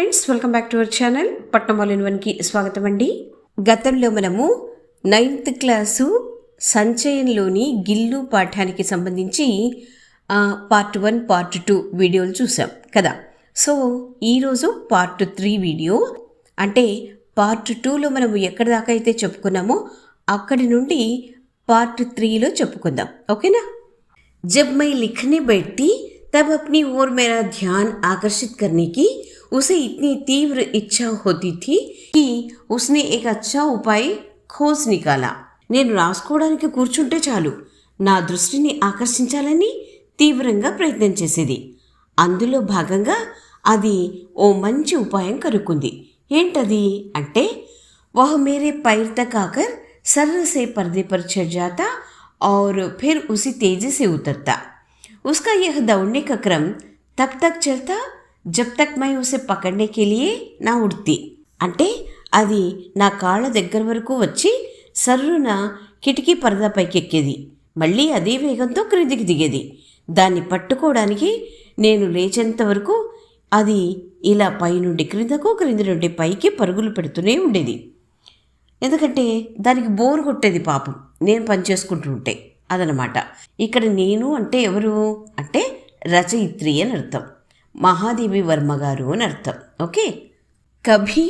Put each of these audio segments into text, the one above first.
Friends, welcome back to our channel పట్నం all in వన్కి స్వాగతం అండి. గతంలో మనము 9th క్లాసు సంచయంలోని గిల్లు పాఠానికి సంబంధించి పార్ట్ 1 పార్ట్ 2 వీడియోలు చూసాం కదా. సో ఈరోజు పార్ట్ 3 వీడియో, అంటే పార్ట్ 2లో మనము ఎక్కడి దాకా అయితే చెప్పుకున్నామో అక్కడి నుండి పార్ట్ 3లో చెప్పుకుందాం, ఓకేనా. जब मैं लिखने बैठती तब अपनी ओर मेरा ध्यान आकर्षित करने की उसे इतनी तीव्र इच्छा होती थी कि उसने एक अच्छा उपाय खोज निकाला. నేను రాసుకోవడానికి కూర్చుంటే చాలు నా దృష్టిని ఆకర్షించాలని తీవ్రంగా ప్రయత్నం చేసేది. అందులో భాగంగా అది ఓ మంచి ఉపాయం కనుక్కుంది. ఏంటది అంటే, वह मेरे पैर तक आकर सर्र से पर्दे पर चढ़ जाता और फिर उसी तेजी से उतरता. उसका यह दौड़ने का क्रम तब तक चलता जब तक मैं उसे पकड़ने के लिए ना उड़ती. అంటే అది నా కాళ్ళ దగ్గర వరకు వచ్చి సర్రున కిటికీ పరదా పైకెక్కేది, మళ్ళీ అదే వేగంతో క్రిందికి దిగేది. దాన్ని పట్టుకోవడానికి నేను లేచేంత వరకు అది ఇలా పైనుండి క్రిందకు, క్రింది నుండి పైకి పరుగులు పెడుతూనే ఉండేది. ఎందుకంటే దానికి బోరు కొట్టేది పాపం, నేను పనిచేసుకుంటూ ఉంటే. అదనమాట. ఇక్కడ నేను అంటే ఎవరు అంటే రచయిత్రి అని అర్థం, మహాదేవి వర్మ గారు అని అర్థం, ఓకే. कभी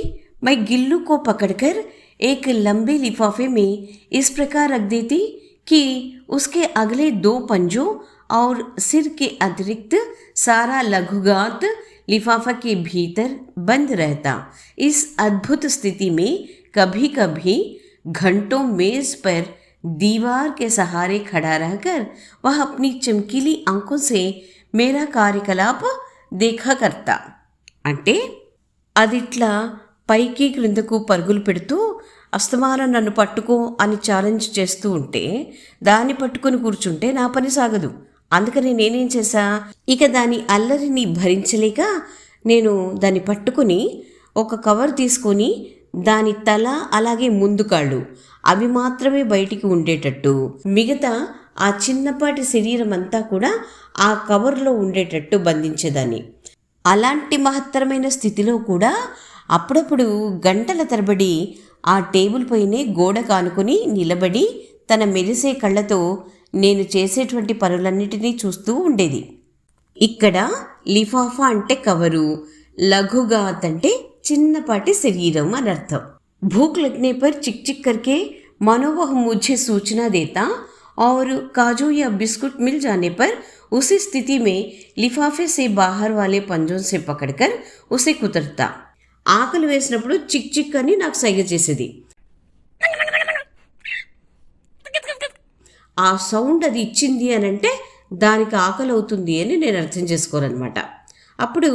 मैं गिल्लू को पकड़कर एक लंबे लिफाफे में इस प्रकार रख देती कि उसके अगले 2 पंजों और सिर के अतिरिक्त सारा लघुगात लिफाफा के भीतर बंद रहता. इस अद्भुत स्थिति में कभी कभी घंटों मेज पर दीवार के सहारे खड़ा रहकर वह अपनी चमकीली आंखों से मेरा कार्यकलाप देखा करता. అంటే అదిట్లా పైకి క్రిందకు పరుగులు పెడుతూ అస్తమానం నన్ను పట్టుకో అని ఛాలెంజ్ చేస్తూ ఉంటే, దాన్ని పట్టుకొని కూర్చుంటే నా పని సాగదు. అందుకని నేనేం చేశా, ఇక దాని అల్లరిని భరించలేక నేను దాన్ని పట్టుకుని ఒక కవర్ తీసుకొని దాని తల అలాగే ముందు కాళ్ళు అవి మాత్రమే బయటికి ఉండేటట్టు, మిగతా ఆ చిన్నపాటి శరీరం అంతా కూడా ఆ కవర్లో ఉండేటట్టు బంధించేదాన్ని. అలాంటి మహత్తరమైన స్థితిలో కూడా అప్పుడప్పుడు గంటల తరబడి ఆ టేబుల్ పైనే గోడ కానుకొని నిలబడి తన మెరిసే కళ్ళతో నేను చేసేటువంటి పనులన్నిటినీ చూస్తూ ఉండేది. ఇక్కడ లిఫాఫా అంటే కవరు, లఘుగాత్ అంటే చిన్నపాటి శరీరం అని అర్థం. भूख लगने पर चिक चिक करके मानो वह मुझे सूचना देता और काजू या बिस्कुट मिल जाने पर उसी स्थिति में लिफाफे से बाहर वाले पंजों से पकड़कर उसे कुतरता. ఆకలి వేసినప్పుడు చిక్ చిక్ అని నాకు సైగ చేసేది. ఆ సౌండ్ అది ఇచ్చింది అని అంటే దానికి ఆకలి అవుతుంది అని నేను అర్థం చేసుకోవాలన్నమాట. అప్పుడు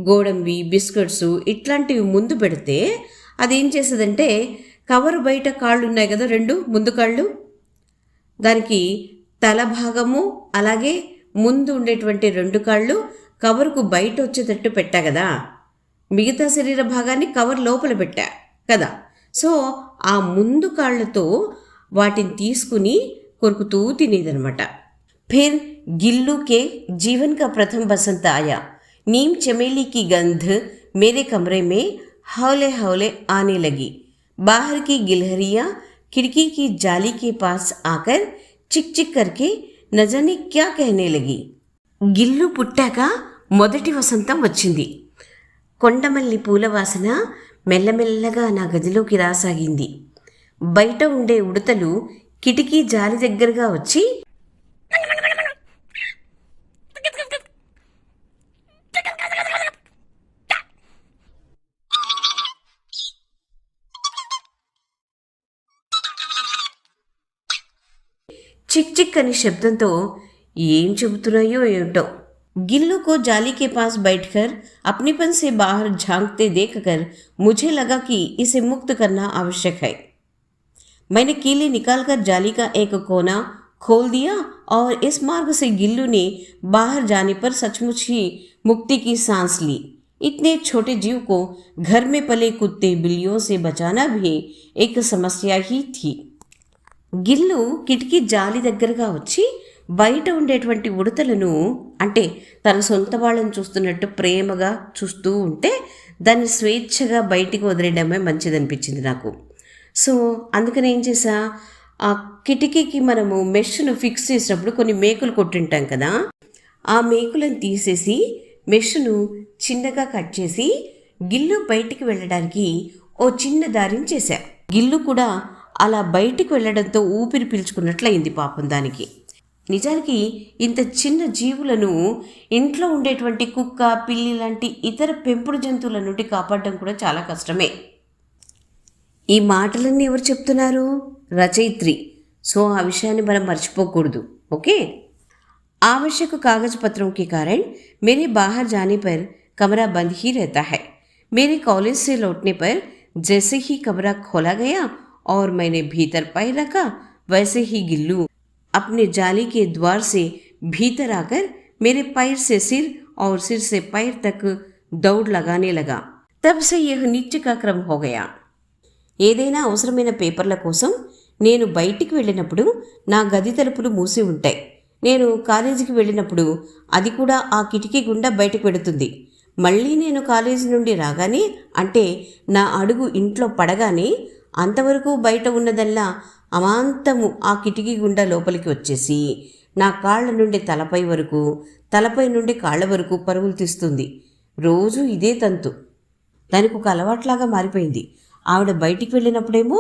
గోడంబి, బిస్కెట్స్ ఇట్లాంటివి ముందు పెడితే అదేం చేసేదంటే, కవరు బయట కాళ్ళు ఉన్నాయి కదా, 2 ముందు కాళ్ళు, దానికి తల భాగము అలాగే ముందు ఉండేటువంటి 2 కాళ్ళు కవరుకు బయట వచ్చేటట్టు పెట్టా కదా, మిగతా శరీర భాగాన్ని కవర్ లోపల పెట్టా కదా. సో ఆ ముందు కాళ్ళతో వాటిని తీసుకుని కొరుకుతూ తినేదనమాట. ఫిర్ గిల్లు కే జీవన్ కా ప్రథమ బసంత ఆయా. नीम चमेली की गंध मेरे कमरे में हौले हौले आने लगी. बाहर की गिलहरियाँ खिड़की की जाली के पास आकर चिक चिक करके न जाने क्या कहने लगी. గిల్లు పుట్టాక మొదటి వసంతం వచ్చింది. కొండమల్లి పూల వాసన మెల్లమెల్లగా నా గదిలోకి రాసాగింది. బయట ఉండే ఉడతలు కిటికీ జాలి దగ్గరగా వచ్చి చిక్ చిక్ అని శబ్దంతో ఏం చెబుతున్నాయో ఏమిటో. गिल्लू को जाली के पास बैठकर अपनेपन से बाहर झांकते देखकर मुझे लगा कि इसे मुक्त करना आवश्यक है. मैंने कीले निकालकर जाली का एक कोना खोल दिया और इस मार्ग से गिल्लू ने बाहर जाने पर सचमुच ही मुक्ति की सांस ली. इतने छोटे जीव को घर में पले कुत्ते बिल्लियों से बचाना भी एक समस्या ही थी. గిల్లు కిటికీ జాలి దగ్గరగా వచ్చి బయట ఉండేటువంటి ఉడతలను అంటే తన సొంత వాళ్ళని చూస్తున్నట్టు ప్రేమగా చూస్తూ ఉంటే దాన్ని స్వేచ్ఛగా బయటికి వదిలేయడమే మంచిదనిపించింది నాకు. సో అందుకని ఏం చేసా, ఆ కిటికీకి మనము మెష్ను ఫిక్స్ చేసినప్పుడు కొన్ని మేకులు కొట్టింటాం కదా, ఆ మేకులను తీసేసి మెష్ను చిన్నగా కట్ చేసి గిల్లు బయటికి వెళ్ళడానికి ఓ చిన్న దారిని చేశా. గిల్లు కూడా అలా బయటికి వెళ్ళడంతో ఊపిరి పీల్చుకున్నట్లయింది పాపం దానికి. నిజానికి ఇంత చిన్న జీవులను ఇంట్లో ఉండేటువంటి కుక్క, పిల్లి లాంటి ఇతర పెంపుడు జంతువుల నుండి కాపాడడం కూడా చాలా కష్టమే. ఈ మాటలన్నీ ఎవరు చెప్తున్నారు? రచయిత్రి. సో ఆ విషయాన్ని మనం మర్చిపోకూడదు. ఓకే. आवश्यक कागज पत्रों के कारण मेरे बाहर जाने पर कमरा बंद ही रहता है। मेरे कॉलेज से लौटने पर जैसे ही कमरा खोला गया और मैंने भीतर पैर रखा, वैसे ही गिल्लू अपने जाली के द्वार से भीतर आकर मेरे पैर से सिर और सिर से पैर तक दौड़ लगाने लगा। तब से यह नित्य का क्रम हो गया। ఏదైనా అవసరమైన పేపర్ల కోసం నేను బయటికి వెళ్ళినప్పుడు నా గది తలుపులు మూసి ఉంటాయి. నేను కాలేజీకి వెళ్ళినప్పుడు అది కూడా ఆ కిటికీ గుండా బయటకు వెడుతుంది. మళ్ళీ నేను కాలేజీ నుండి రాగానే, అంటే నా అడుగు ఇంట్లో పడగానే, అంతవరకు బయట ఉన్నదల్లా అమాంతము ఆ కిటికీ గుండా లోపలికి వచ్చేసి నా కాళ్ళ నుండి తలపై వరకు, తలపై నుండి కాళ్ళ వరకు పరుగులు తీస్తుంది. రోజు ఇదే తంతు. దానికి ఒక అలవాట్లాగా మారిపోయింది. ఆవిడ బయటికి వెళ్ళినప్పుడేమో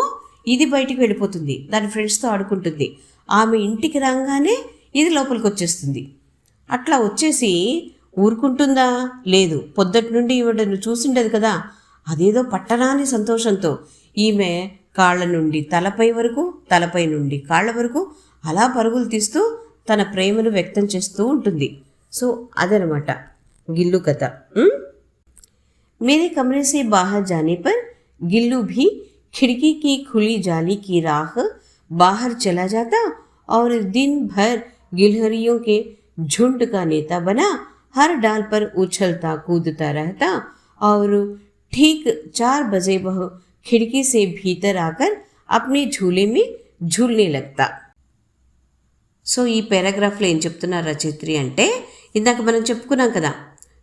ఇది బయటికి వెళ్ళిపోతుంది, దాని ఫ్రెండ్స్తో ఆడుకుంటుంది. ఆమె ఇంటికి రాగానే ఇది లోపలికి వచ్చేస్తుంది. అట్లా వచ్చేసి ఊరుకుంటుందా? లేదు. పొద్దుటి నుండి ఈవిడను చూసిండదు కదా, అదేదో పట్టరాని సంతోషంతో ఈమె కాళ్ళ నుండి తలపై వరకు, తలపై నుండి కాళ్ళ వరకు అలా పరుగులు తీస్తూ తన ప్రేమను వ్యక్తం చేస్తూ ఉంటుంది. సో అదనమాట గిల్లు కథ. मेरे कमरे से बाहर जाने पर गिल्लू भी खिड़की की खुली जाली की राह बाहर चला जाता और दिन भर गिलहरियों के झुंड का नेता बना हर डाल पर उछलता कूदता रहता और ठीक 4 बजे वह खिड़की से भीतर आकर अपने झूले में झूलने लगता. సో ఈ పారాగ్రాఫ్లో ఏం చెప్తున్నారు రచయిత్రి అంటే, ఇందాక మనం చెప్పుకున్నాం కదా,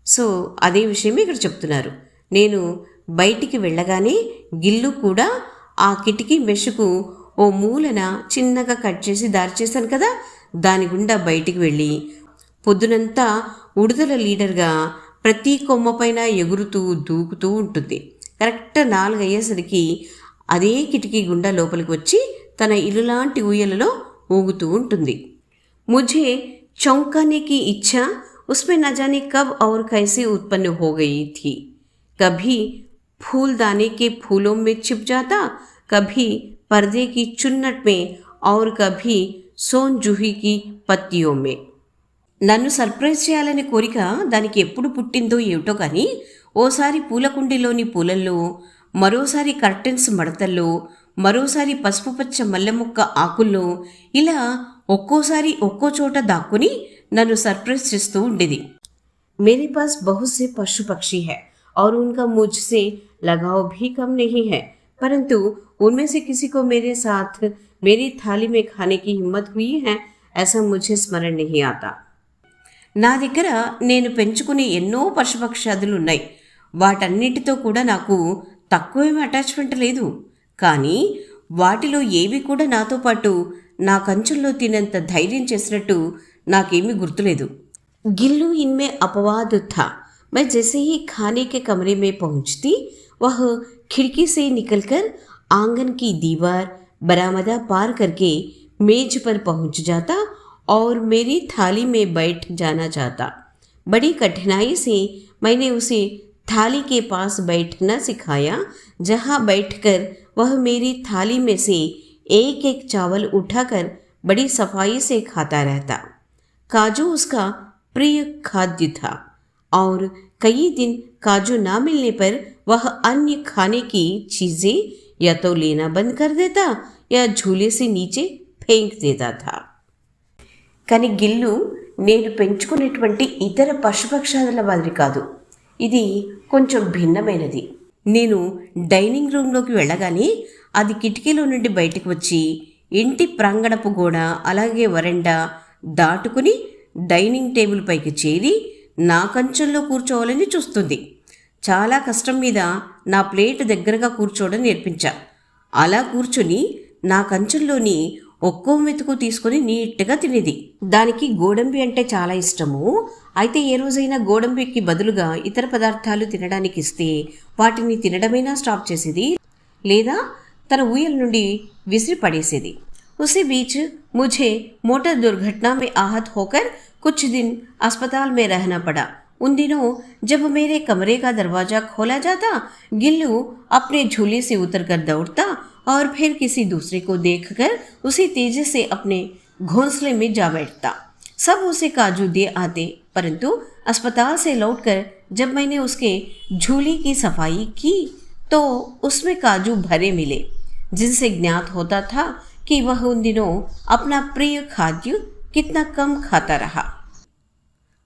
సో అదే విషయమే ఇక్కడ చెప్తున్నారు. నేను బయటికి వెళ్ళగానే గిల్లు కూడా ఆ కిటికీ మెషుకు ఓ మూలన చిన్నగా కట్ చేసి దారి చేశాను కదా, దాని గుండా బయటికి వెళ్ళి పొద్దునంతా ఉడుదల లీడర్గా ప్రతి కొమ్మపైన ఎగురుతూ దూకుతూ ఉంటుంది. కరెక్ట్ 4 అయ్యేసరికి అదే కిటికీ గుండా లోపలికి వచ్చి తన ఇల్లు లాంటి ఊయలలో ఊగుతూ ఉంటుంది. मुझे चौंकाने की इच्छा उसमें न जाने कब और कैसे उत्पन्न हो गई थी. कभी फूलदाने के फूलों में छिप जाता, कभी पर्दे की चुन्नट में और कभी सोन जूही की पत्तियों में. నన్ను సర్ప్రైజ్ చేయాలనే కోరిక దానికి ఎప్పుడు పుట్టిందో ఏమిటో కానీ, ఓసారి పూలకుండీలోని పూలల్లో, మరోసారి కర్టెన్స్ మడతల్లో, మరోసారి పసుపు పచ్చ మల్లె మొక్క ఆకుల్లో, ఇలా ఒక్కోసారి ఒక్కో చోట దాక్కుని నన్ను సర్ప్రైజ్ చేస్తూ ఉండేది. मेरे पास बहुत से पशु पक्षी है और उनका मुझसे लगाव भी कम नहीं है, परंतु उनमें से किसी को मेरे साथ मेरी थाली में खाने की हिम्मत हुई है ऐसा मुझे स्मरण नहीं आता. నా దగ్గర నేను పెంచుకునే ఎన్నో పశుపక్షాదులు ఉన్నాయి. వాటన్నిటితో కూడా నాకు తక్కువేమీ అటాచ్మెంట్ లేదు. కానీ వాటిలో ఏవి కూడా నాతో పాటు నా కంచుల్లో తినేంత ధైర్యం చేసినట్టు నాకేమీ గుర్తులేదు. गिल्लू इनमें अपवाद था. मैं जैसे ही खाने के कमरे में पहुंचती, वह खिड़की से निकलकर आंगन की दीवार बरामदा पार करके मेज पर पहुंच जाता और मेरी थाली में बैठ जाना चाहता. बड़ी कठिनाई से मैंने उसे थाली के पास बैठना सिखाया, जहाँ बैठकर वह मेरी थाली में से एक एक चावल उठाकर बड़ी सफाई से खाता रहता. काजू उसका प्रिय खाद्य था और कई दिन काजू ना मिलने पर वह अन्य खाने की चीज़ें या तो लेना बंद कर देता या झूले से नीचे फेंक देता था. కానీ గిల్లు నేను పెంచుకునేటువంటి ఇతర పశుపక్షాదుల మాదిరి కాదు. ఇది కొంచెం భిన్నమైనది. నేను డైనింగ్ రూమ్లోకి వెళ్ళగానే అది కిటికీలో నుండి బయటకు వచ్చి ఇంటి ప్రాంగణపు గోడ, అలాగే వరండా, దాటుకుని డైనింగ్ టేబుల్ పైకి చేరి నా కంచంలో కూర్చోవాలని చూస్తుంది. చాలా కష్టం మీద నా ప్లేట్ దగ్గరగా కూర్చోవడం నేర్పించా. అలా కూర్చుని నా కంచంలోని ఒక్కో మెతుకు తీసుకుని నీట్గా తినేది. దానికి గోడంబి అంటే చాలా ఇష్టము. అయితే ఏ రోజైనా గోడంబికి బదులుగా ఇతర పదార్థాలు తినడానికి ఇస్తే వాటిని తినడమైనా స్టాప్ చేసేది, లేదా తన ఊయల నుండి విసిరి పడేసేది. उसी बीच मुझे मोटर दुर्घटना में आहत होकर कुछ दिन अस्पताल में रहना पड़ा. उन दिनों जब मेरे कमरे का दरवाजा खोला जाता, गिल्लू अपने झूले से उतरकर दौड़ता और फिर किसी दूसरे को देखकर उसी तेजी से अपने घोंसले में जा बैठता. सब उसे काजू दे आते, परंतु अस्पताल से लौटकर जब मैंने उसके झूले की सफाई की तो उसमें काजू भरे मिले, जिनसे ज्ञात होता था कि वह उन दिनों अपना प्रिय खाद्य कितना कम खाता रहा.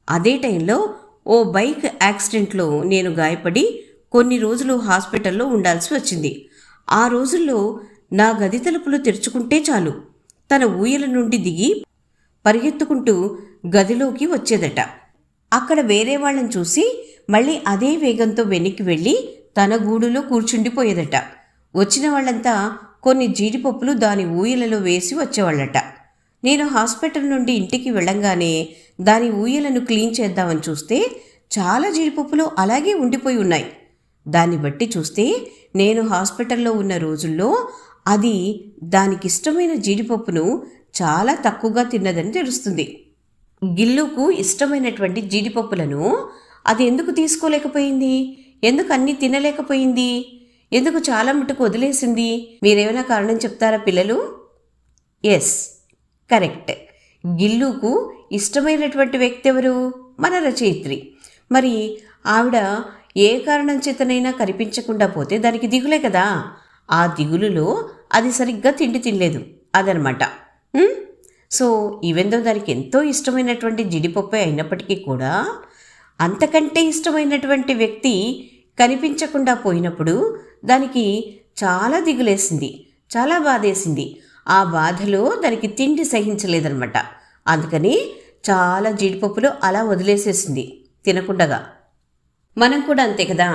అదే టైంలో ఓ బైక్ యాక్సిడెంట్లో నేను గాయపడి కొన్ని రోజులు హాస్పిటల్లో ఉండాల్సి వచ్చింది. ఆ రోజుల్లో నా గది తలుపులు తెరుచుకుంటే చాలు తన ఊయల నుండి దిగి పరిగెత్తుకుంటూ గదిలోకి వచ్చేదట. అక్కడ వేరే వాళ్ళని చూసి మళ్ళీ అదే వేగంతో వెనక్కి వెళ్ళి తన గూడులో కూర్చుండిపోయేదట. వచ్చిన వాళ్ళంతా కొన్ని జీడిపప్పులు దాని ఊయలలో వేసి వచ్చేవాళ్ళట. నేను హాస్పిటల్ నుండి ఇంటికి వెళ్ళంగానే దాని ఊయలను క్లీన్ చేద్దామని చూస్తే చాలా జీడిపప్పులు అలాగే ఉండిపోయి ఉన్నాయి. దాన్ని బట్టి చూస్తే నేను హాస్పిటల్లో ఉన్న రోజుల్లో అది దానికిష్టమైన జీడిపప్పును చాలా తక్కువగా తిన్నదని తెలుస్తుంది. గిల్లుకు ఇష్టమైనటువంటి జీడిపప్పులను అది ఎందుకు తీసుకోలేకపోయింది? ఎందుకు అన్నీ తినలేకపోయింది? ఎందుకు చాలా మటుకు వదిలేసింది? మీరేమైనా కారణం చెప్తారా పిల్లలు? Yes, correct. గిల్లుకు ఇష్టమైనటువంటి వ్యక్తి ఎవరు? మన రచయిత్రి. మరి ఆవిడ ఏ కారణం చేతనైనా కనిపించకుండా పోతే దానికి దిగులే కదా. ఆ దిగులులో అది సరిగ్గా తిండి తినలేదు అదనమాట. సో ఈవెందో దానికి ఎంతో ఇష్టమైనటువంటి జీడిపప్పు అయినప్పటికీ కూడా అంతకంటే ఇష్టమైనటువంటి వ్యక్తి కనిపించకుండా పోయినప్పుడు దానికి చాలా దిగులేసింది, చాలా బాధేసింది. ఆ బాధలో దానికి తిండి సహించలేదనమాట. అందుకని చాలా జీడిపప్పులు అలా వదిలేసేసింది తినకుండగా. మనం కూడా అంతే కదా.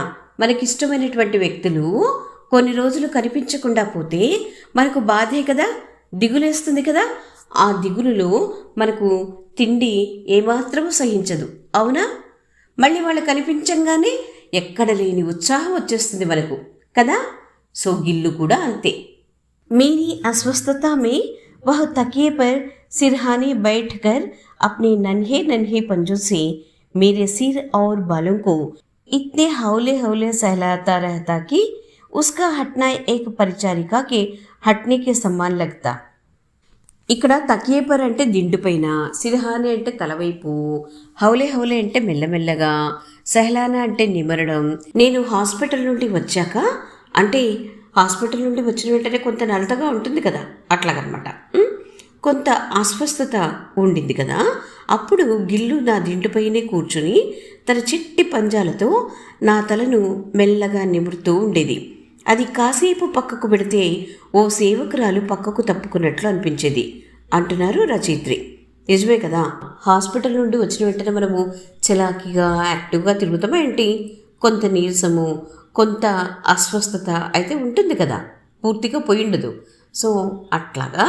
మనకిష్టమైనటువంటి వ్యక్తులు కొన్ని రోజులు కనిపించకుండా పోతే మనకు బాధే కదా, దిగులేస్తుంది కదా. ఆ దిగులులో మనకు తిండి ఏమాత్రమూ సహించదు, అవునా? మళ్ళీ వాళ్ళు కనిపించంగానే ఎక్కడ లేని ఉత్సాహం వచ్చేస్తుంది మనకు కదా. సో గిల్లు కూడా అంతే. मेरी अस्वस्थता में वह तकिए पर सिरहाने बैठकर अपने नन्हे नन्हे पंजों से मेरे सिर और बालों को इतने हौले हौले सहलाता रहता कि उसका हटना एक परिचारिका के हटने के समान लगता. ఇక్కడ తకియేపర్ అంటే దిండుపైన, సిరహానే అంటే తలవైపు, హౌలే హౌలే అంటే మెల్లమెల్లగా, సహలానా అంటే నిమరడం. నేను హాస్పిటల్ నుండి వచ్చాక, అంటే హాస్పిటల్ నుండి వచ్చిన వెంటనే కొంత నలతగా ఉంటుంది కదా, అట్లాగనమాట. కొంత అస్వస్థత ఉండింది కదా. అప్పుడు గిల్లు నా దిండుపైనే కూర్చుని తన చిట్టి పంజాలతో నా తలను మెల్లగా నిమురుతూ ఉండేది. అది కాసేపు పక్కకు పెడితే ఓ సేవకురాలు పక్కకు తప్పుకున్నట్లు అనిపించేది అంటున్నారు రచయిత్రి. నిజమే కదా. హాస్పిటల్ నుండి వచ్చిన వెంటనే మనము చలాకీగా యాక్టివ్గా తిరుగుతామా ఏంటి? కొంత నీరసము, కొంత అస్వస్థత అయితే ఉంటుంది కదా, పూర్తిగా పోయి ఉండదు. సో అట్లాగా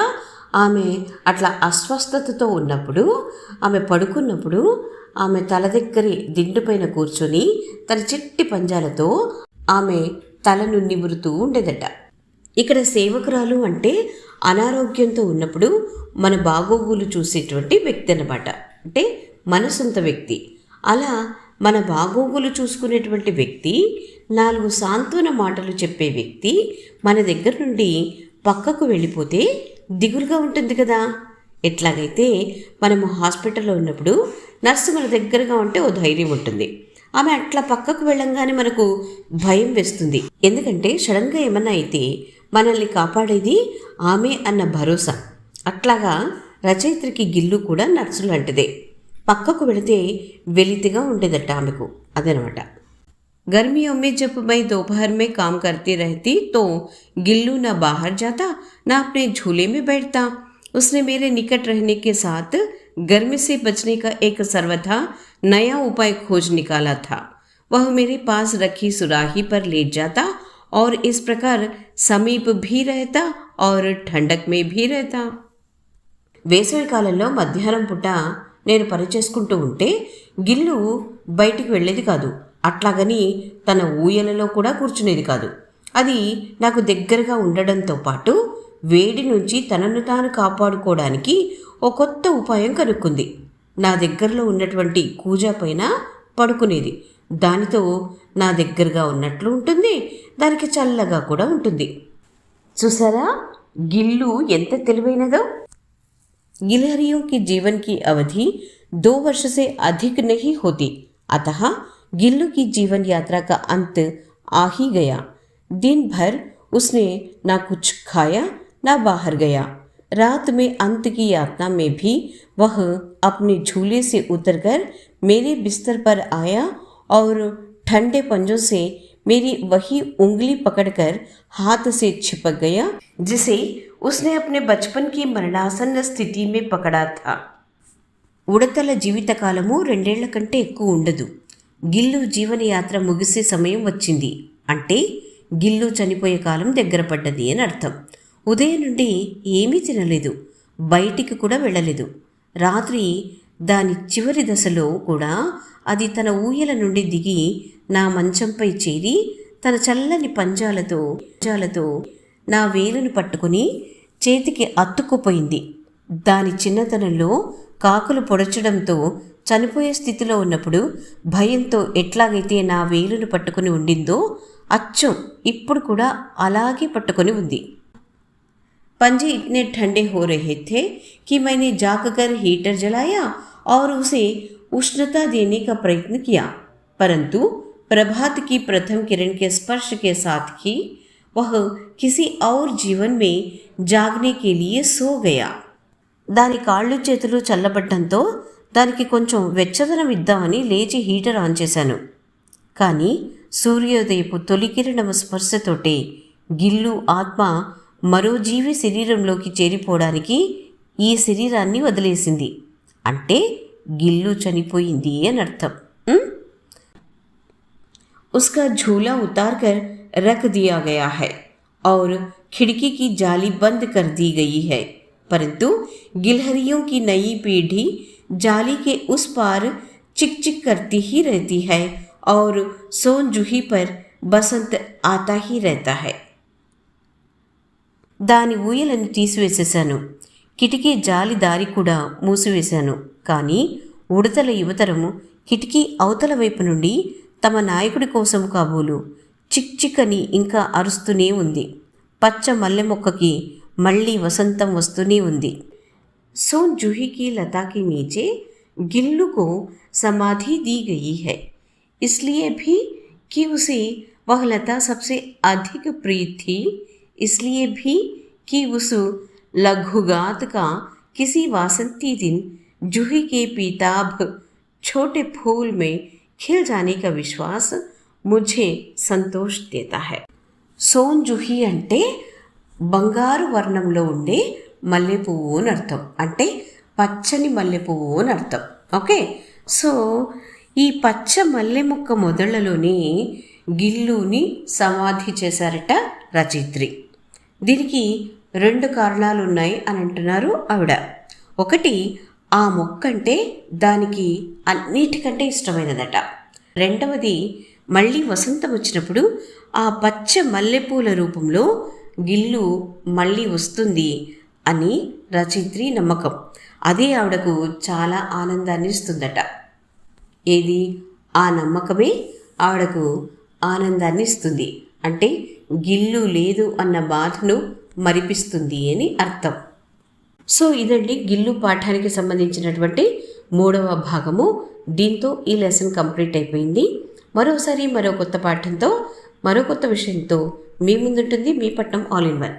ఆమె అట్లా అస్వస్థతతో ఉన్నప్పుడు, ఆమె పడుకున్నప్పుడు ఆమె తల దగ్గరి దిండుపైన కూర్చొని తన చిట్టి పంజాలతో ఆమె తలను నిమురుతూ ఉండేదట. ఇక్కడ సేవకురాలు అంటే అనారోగ్యంతో ఉన్నప్పుడు మన బాగోగులు చూసేటువంటి వ్యక్తి అన్నమాట. అంటే మన సొంత వ్యక్తి. అలా మన బాగోగులు చూసుకునేటువంటి వ్యక్తి, 4 సాంత్వన మాటలు చెప్పే వ్యక్తి మన దగ్గర నుండి పక్కకు వెళ్ళిపోతే దిగులుగా ఉంటుంది కదా. ఎట్లాగైతే మనము హాస్పిటల్లో ఉన్నప్పుడు నర్సు మన దగ్గరగా ఉంటే ఓ ధైర్యం ఉంటుంది. ఆమె అట్లా పక్కకు వెళ్ళంగానే మనకు భయం వేస్తుంది. ఎందుకంటే సడన్గా ఏమన్నా అయితే మనల్ని కాపాడేది ఆమె అన్న భరోసా. అట్లాగా రచయిత్రికి గిల్లు కూడా నర్సు లాంటిదే. పక్కకు వెళితే వెలితిగా ఉండేదట ఆమెకు, అదనమాట. गर्मियों में जब मैं दोपहर में काम करती रहती तो गिल्लू ना बाहर जाता ना अपने झूले में बैठता. उसने मेरे निकट रहने के साथ गर्मी से बचने का एक सर्वथा नया उपाय खोज निकाला था। वह मेरे पास रखी सुराही पर लेट जाता और इस प्रकार समीप भी रहता और ठंडक में भी रहता। వేసవి కాలంలో మధ్యాహ్నం పూట నేను పని చేసుకుంటూ ఉంటే గిల్లు బయటికి వెళ్ళేది కాదు. అట్లాగని తన ఊయలలో కూడా కూర్చునేది కాదు. అది నాకు దగ్గరగా ఉండడంతో పాటు వేడి నుంచి తనను తాను కాపాడుకోవడానికి ఓ కొత్త ఉపాయం కనుక్కుంది. నా దగ్గరలో ఉన్నటువంటి కూజా పైన పడుకునేది. దానితో నా దగ్గరగా ఉన్నట్లు ఉంటుంది, దానికి చల్లగా కూడా ఉంటుంది. చూసారా గిల్లు ఎంత తెలివైనదో. गिलहरियों के जीवन की अवधि 2 वर्ष से अधिक नहीं होती, अतः गिल्लू की जीवन यात्रा का अंत आ ही गया। दिन भर उसने ना कुछ खाया ना बाहर गया। रात में अंत की यात्रा में भी वह अपने झूले से उतरकर मेरे बिस्तर पर आया और ठंडे पंजों से मेरी वही उंगली पकड़कर हाथ से चिपक गया जिसे उसने अपने बचपन की मरणासन्न స్థితి में पकड़ा था। ఉడతల జీవితకాలము 2 ఏళ్ల కంటే ఎక్కువ ఉండదు. గిల్లు జీవనయాత్ర ముగిసే సమయం వచ్చింది అంటే గిల్లు చనిపోయే కాలం దగ్గర పడ్డది అని అర్థం. ఉదయం నుండి ఏమీ తినలేదు, బయటికి కూడా వెళ్ళలేదు. రాత్రి దాని చివరి దశలో కూడా అది తన ఊయల నుండి దిగి నా మంచంపై చేరి తన చల్లని పంజాలతో నా వేలును పట్టుకుని చేతికి అత్తుకుపోయింది. దాని చిన్నతనంలో కాకులు పొడచడంతో చనిపోయే స్థితిలో ఉన్నప్పుడు భయంతో ఎట్లాగైతే నా వేలును పట్టుకుని ఉండిందో అచ్చం ఇప్పుడు కూడా అలాగే పట్టుకొని ఉంది. पंजे इतने ठंडे हो रहे थे कि मैंने जाकर हीटर जलाया और उसे उष्णता देने का प्रयत्न किया, परंतु प्रभात की प्रथम किरण के स्पर्श के साथ ही वह किसी और जीवन में जागने के लिए सो गया। దాని కాళ్ళు చేతులు చల్లబడ్డంతో దానికి కొంచెం వెచ్చదనం ఇద్దామని లేచి హీటర్ ఆన్ చేశాను. కానీ సూర్యోదయపు తొలి కిరణం స్పర్శతోటే గిల్లు ఆత్మ మరో జీవి శరీరంలోకి చేరిపోవడానికి ఈ శరీరాన్ని వదిలేసింది. అంటే గిల్లు చనిపోయింది అని అర్థం. उसका झूला उतारकर रख दिया गया है और खिड़की की जाली बंद कर दी गई है, परंतु गिलहरियों की नई पीढ़ी जाली के उस पार चिक चिक करती ही रहती है और सोन जूही पर बसंत आता ही रहता है। దాని ఊయలను తీసివేసేశాను, కిటికీ జాలి దారి కూడా మూసివేశాను. కానీ ఉడతల యువతరము కిటికీ అవతల వైపు నుండి తమ నాయకుడి కోసం కాబోలు చిక్ చిక్ అని ఇంకా అరుస్తూనే ఉంది. పచ్చ మల్లె మొక్కకి మళ్ళీ వసంతం వస్తూనే ఉంది. सोन जूही की लता के नीचे गिल्लू को समाधि दी गई है, इसलिए भी कि उसे वह लता सबसे अधिक प्रिय थी, इसलिए भी कि उस लघुगात का किसी वासंती दिन जूही के पीताभ छोटे फूल में खिल जाने का विश्वास मुझे संतोष देता है। सोन जूही అంటే బంగారు వర్ణంలో ఉండే మల్లెపువ్వు అని అర్థం, అంటే పచ్చని మల్లెపువ్వు అని అర్థం. ఓకే, సో ఈ పచ్చ మల్లె మొక్క మొదళ్లలోనే గిల్లుని సమాధి చేశారట రచయిత్రి. దీనికి 2 కారణాలు ఉన్నాయి అని అంటున్నారు ఆవిడ. ఒకటి, ఆ మొక్క అంటే దానికి అన్నిటికంటే ఇష్టమైనదట. రెండవది, మళ్ళీ వసంతం వచ్చినప్పుడు ఆ పచ్చ మల్లెపూల రూపంలో గిల్లు మళ్ళీ వస్తుంది అని రచయిత్రి నమ్మకం. అదే ఆవిడకు చాలా ఆనందాన్ని ఇస్తుందట. ఏది? ఆ నమ్మకమే ఆవిడకు ఆనందాన్ని ఇస్తుంది, అంటే గిల్లు లేదు అన్న బాధను మరిపిస్తుంది అని అర్థం. సో ఇదండి గిల్లు పాఠానికి సంబంధించినటువంటి 3వ భాగము. దీంతో ఈ లెసన్ కంప్లీట్ అయిపోయింది. మరోసారి మరో కొత్త పాఠంతో మరో కొత్త విషయంతో మీ ముందుంటుంది మీ పట్నం ఆల్ ఇన్ వన్.